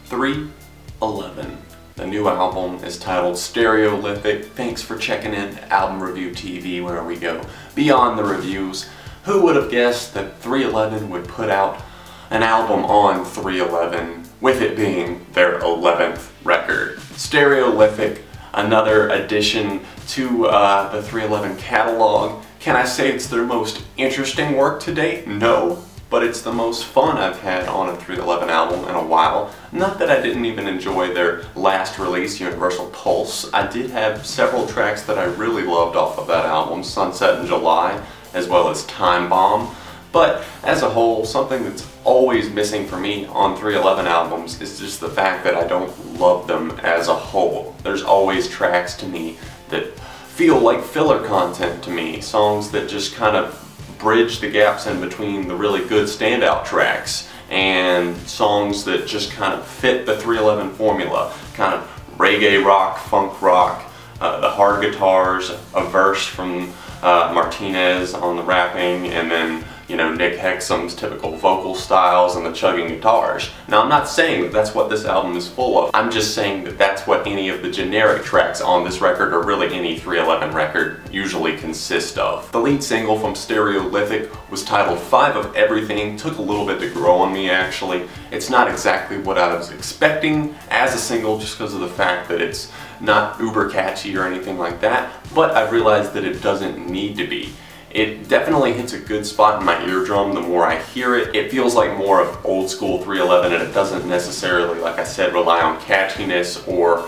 311. The new album is titled Stereolithic. Thanks for checking in Album Review TV, where we go beyond the reviews. Who would have guessed that 311 would put out an album on 311, with it being their 11th record? Stereolithic, another addition to the 311 catalog. Can I say it's their most interesting work to date? No. But it's the most fun I've had on a 311 album in a while. Not that I didn't even enjoy their last release, Universal Pulse. I did have several tracks that I really loved off of that album, Sunset in July, as well as Time Bomb. But as a whole, something that's always missing for me on 311 albums is just the fact that I don't love them as a whole. There's always tracks to me that feel like filler content to me, songs that just kind of bridge the gaps in between the really good standout tracks and songs that just kind of fit the 311 formula, kind of reggae rock, funk rock, the hard guitars, a verse from Martinez on the rapping, and then, you know, Nick Hexum's typical vocal styles and the chugging guitars. Now, I'm not saying that that's what this album is full of. I'm just saying that that's what any of the generic tracks on this record, or really any 311 record, usually consist of. The lead single from Stereolithic was titled 5 of Everything. Took a little bit to grow on me, actually. It's not exactly what I was expecting as a single, just because of the fact that it's not uber catchy or anything like that, but I've realized that it doesn't need to be. It definitely hits a good spot in my eardrum the more I hear it. It feels like more of old school 311, and it doesn't necessarily, like I said, rely on catchiness or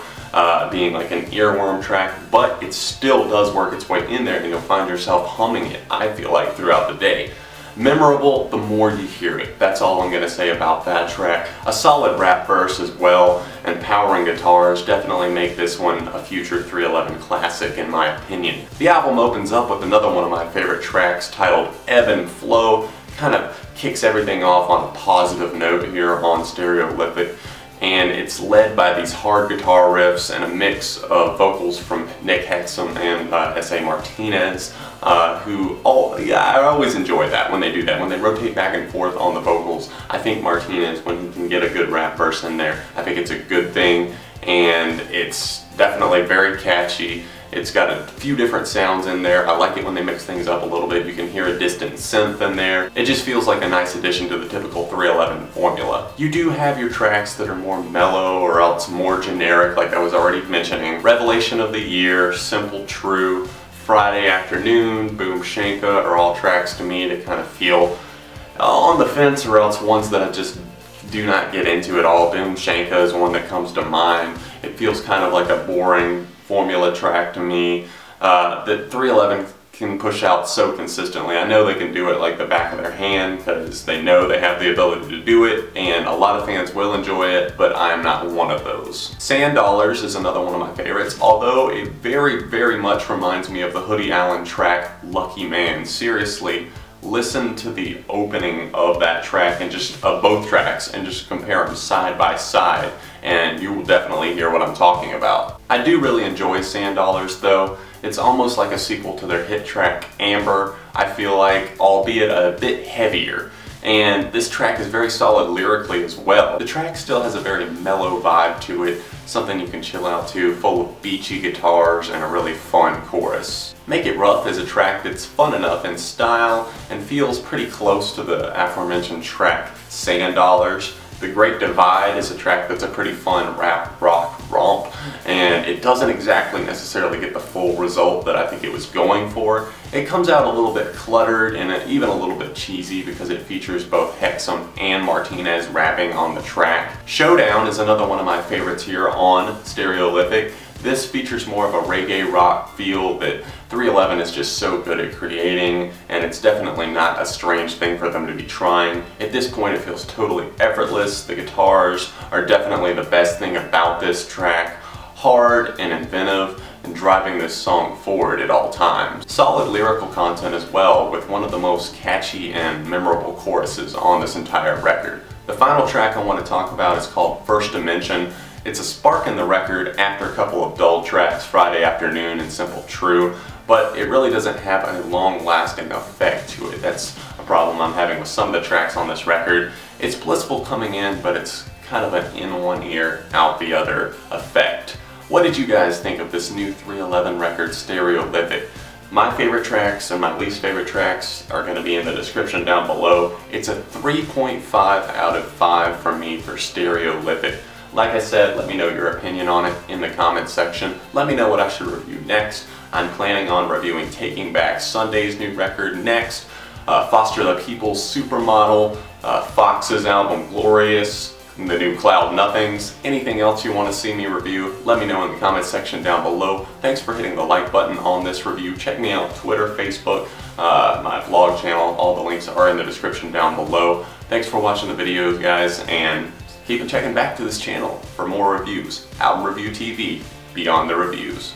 being like an earworm track, but it still does work its way in there, and you'll find yourself humming it, I feel like, throughout the day. Memorable the more you hear it. That's all I'm going to say about that track. A solid rap verse as well, and powering guitars definitely make this one a future 311 classic in my opinion. The album opens up with another one of my favorite tracks titled Ebb and Flow. Kind of kicks everything off on a positive note here on Stereolithic, and it's led by these hard guitar riffs and a mix of vocals from Nick Hexum and S.A. Martinez, I always enjoy that when they do that, when they rotate back and forth on the vocals. I think Martinez, when he can get a good rap verse in there, I think it's a good thing, and it's definitely very catchy. It's got a few different sounds in there. I like it when they mix things up a little bit. You can hear a distant synth in there. It just feels like a nice addition to the typical 311 formula. You do have your tracks that are more mellow or else more generic, like I was already mentioning. Revelation of the Year, Simple True, Friday Afternoon, Boom Shanka are all tracks to me to kind of feel on the fence, or else ones that I just do not get into at all. Boom Shanka is one that comes to mind. It feels kind of like a boring formula track to me that 311 can push out so consistently. I know they can do it like the back of their hand because they know they have the ability to do it, and a lot of fans will enjoy it, but I am not one of those. Sand Dollars is another one of my favorites, although it very, very much reminds me of the Hoodie Allen track Lucky Man. Seriously, listen to the opening of that track and just of both tracks and just compare them side by side, and you will definitely hear what I'm talking about. I do really enjoy Sand Dollars though. It's almost like a sequel to their hit track Amber, I feel like, albeit a bit heavier. And this track is very solid lyrically as well. The track still has a very mellow vibe to it, something you can chill out to, full of beachy guitars and a really fun chorus. Make It Rough is a track that's fun enough in style and feels pretty close to the aforementioned track Sand Dollars. The Great Divide is a track that's a pretty fun rap rock romp, and it doesn't exactly necessarily get the full result that I think it was going for. It comes out a little bit cluttered and even a little bit cheesy because it features both Hexum and Martinez rapping on the track. Showdown is another one of my favorites here on Stereolithic. This features more of a reggae rock feel that 311 is just so good at creating, and it's definitely not a strange thing for them to be trying. At this point it feels totally effortless. The guitars are definitely the best thing about this track. Hard and inventive, and driving this song forward at all times. Solid lyrical content as well, with one of the most catchy and memorable choruses on this entire record. The final track I want to talk about is called First Dimension. It's a spark in the record after a couple of dull tracks, Friday Afternoon and Simple True, but it really doesn't have a long-lasting effect to it. That's a problem I'm having with some of the tracks on this record. It's blissful coming in, but it's kind of an in one ear, out the other effect. What did you guys think of this new 311 record, Stereolithic? My favorite tracks and my least favorite tracks are going to be in the description down below. It's a 3.5 out of 5 from me for Stereolithic. Like I said, let me know your opinion on it in the comments section. Let me know what I should review next. I'm planning on reviewing Taking Back Sunday's new record next, Foster the People's Supermodel, Fox's album Glorious, the new Cloud Nothings. Anything else you want to see me review, let me know in the comments section down below. Thanks for hitting the like button on this review. Check me out on Twitter, Facebook, my vlog channel. All the links are in the description down below. Thanks for watching the videos, guys, and keep checking back to this channel for more reviews. Album Review TV, beyond the reviews.